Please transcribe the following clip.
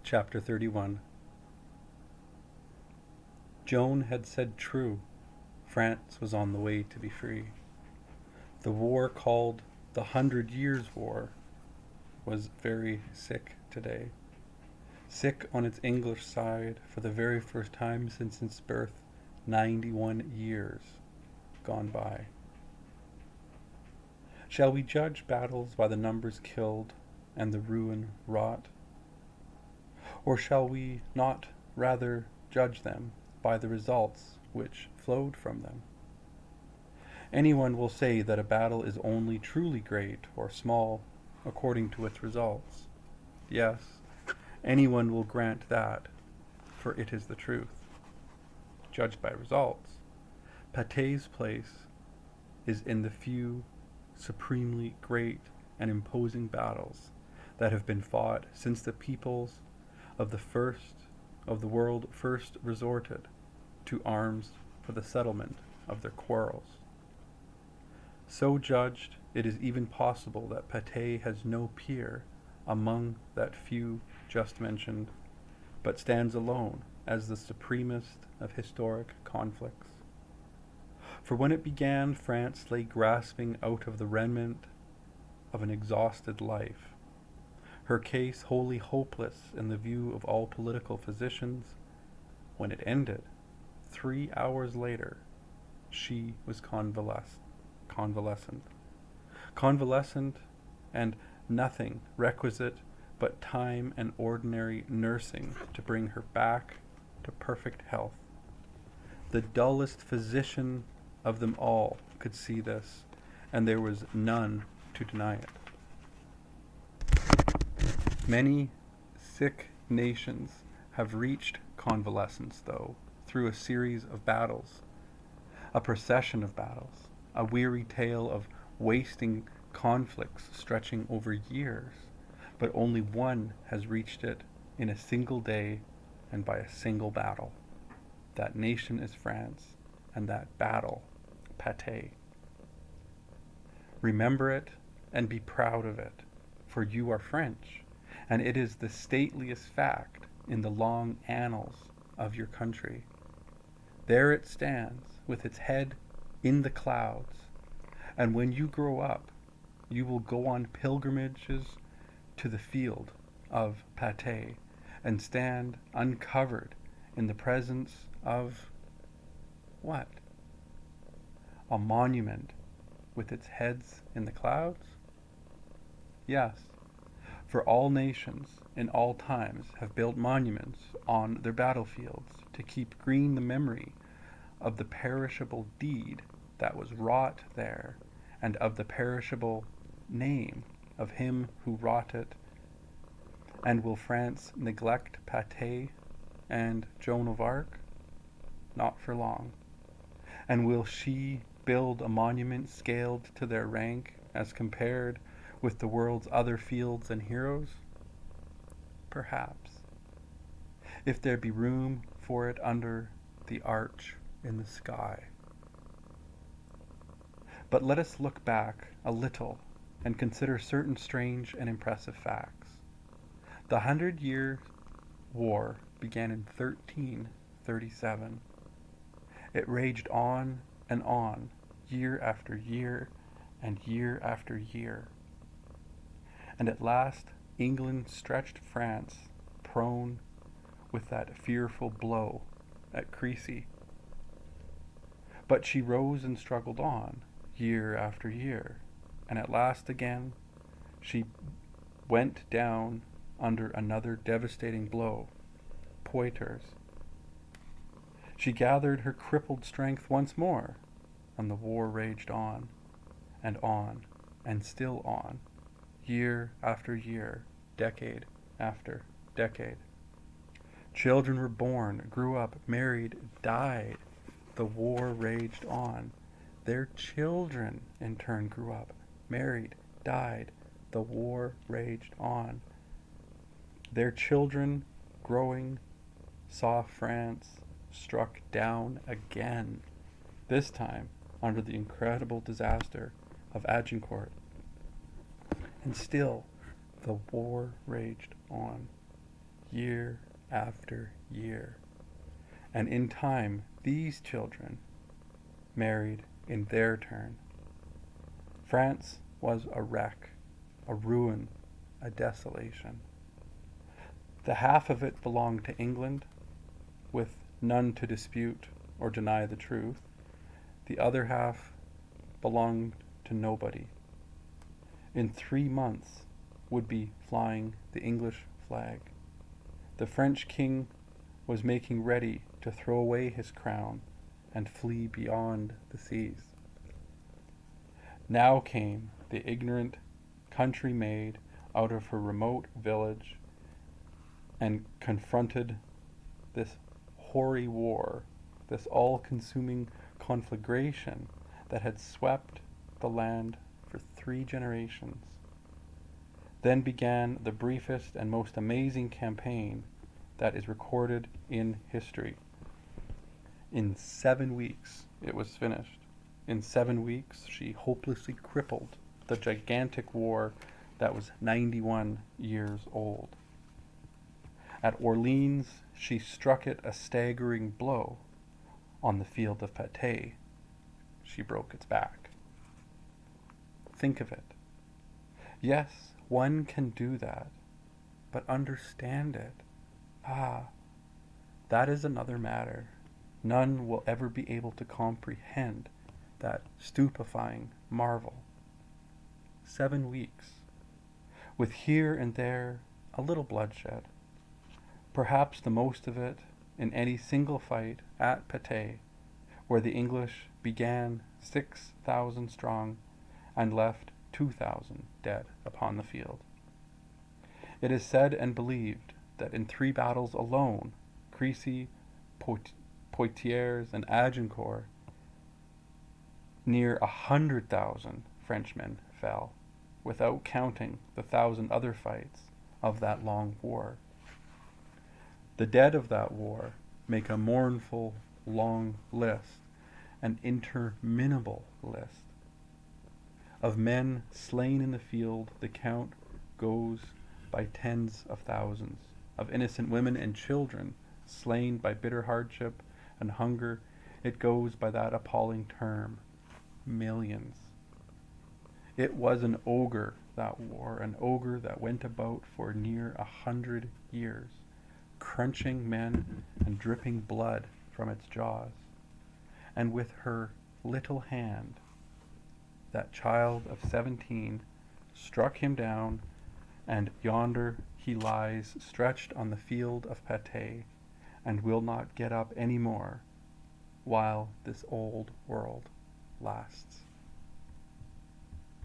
Chapter 31. Joan had said true. France was on the way to be free. The war called the 100 Years' War was very sick today. Sick on its English side for the very first time since its birth, 91 years gone by. Shall we judge battles by the numbers killed and the ruin wrought? Or shall we not rather judge them by the results which flowed from them? Anyone will say that a battle is only truly great or small according to its results. Yes, anyone will grant that, for it is the truth. Judged by results, Paté's place is in the few supremely great and imposing battles that have been fought since the peoples of the world first resorted to arms for the settlement of their quarrels. So judged, it is even possible that Paté has no peer among that few just mentioned, but stands alone as the supremest of historic conflicts. For when it began, France lay grasping out of the remnant of an exhausted life, her case wholly hopeless in the view of all political physicians. When it ended, 3 hours later, she was convalescent, and nothing requisite but time and ordinary nursing to bring her back to perfect health. The dullest physician of them all could see this, and there was none to deny it. Many sick nations have reached convalescence, though, through a series of battles, a procession of battles, a weary tale of wasting conflicts stretching over years, but only one has reached it in a single day and by a single battle. That nation is France, and that battle, Paté. Remember it and be proud of it, for you are French, and it is the stateliest fact in the long annals of your country. There it stands, with its head in the clouds, and when you grow up, you will go on pilgrimages to the field of Paté and stand uncovered in the presence of what? A monument with its heads in the clouds? Yes, for all nations in all times have built monuments on their battlefields to keep green the memory of the perishable deed that was wrought there, and of the perishable name of him who wrought it. And will France neglect Paté and Joan of Arc? Not for long. And will she build a monument scaled to their rank as compared with the world's other fields and heroes? Perhaps, if there be room for it under the arch in the sky. But let us look back a little and consider certain strange and impressive facts. The 100-Year War began in 1337. It raged on and on, year after year and year after year. And at last, England stretched France prone with that fearful blow at Crécy. But she rose and struggled on, year after year, and at last again she went down under another devastating blow, Poitiers. She gathered her crippled strength once more, and the war raged on, and still on, year after year, decade after decade. Children were born, grew up, married, died. The war raged on. Their children, in turn, grew up, married, died. The war raged on. Their children, growing, saw France struck down again, this time under the incredible disaster of Agincourt. And still, the war raged on, year after year. And in time, these children married in their turn. France was a wreck, a ruin, a desolation. The half of it belonged to England, with none to dispute or deny the truth. The other half belonged to nobody. In 3 months would be flying the English flag. The French king was making ready to throw away his crown and flee beyond the seas. Now came the ignorant country maid out of her remote village and confronted this hoary war, this all-consuming conflagration that had swept the land for 3 generations. Then began the briefest and most amazing campaign that is recorded in history. In 7 weeks, it was finished. In 7 weeks, she hopelessly crippled the gigantic war that was 91 years old. At Orleans, she struck it a staggering blow. On the field of Patay, she broke its back. Think of it. Yes, one can do that, but understand it. That is another matter. None will ever be able to comprehend that stupefying marvel. 7 weeks, with here and there a little bloodshed, perhaps the most of it in any single fight at Patay, where the English began 6,000 strong and left 2,000 dead upon the field. It is said and believed that in 3 battles alone, Crécy, Poitiers, and Agincourt, near 100,000 Frenchmen fell, without counting the 1,000 other fights of that long war. The dead of that war make a mournful, long list, an interminable list. Of men slain in the field, the count goes by tens of thousands. Of innocent women and children slain by bitter hardship and hunger, it goes by that appalling term, millions. It was an ogre, that war, an ogre that went about for near 100 years, crunching men and dripping blood from its jaws. And with her little hand, that child of 17 struck him down, and yonder he lies stretched on the field of Patay, and will not get up any more while this old world lasts.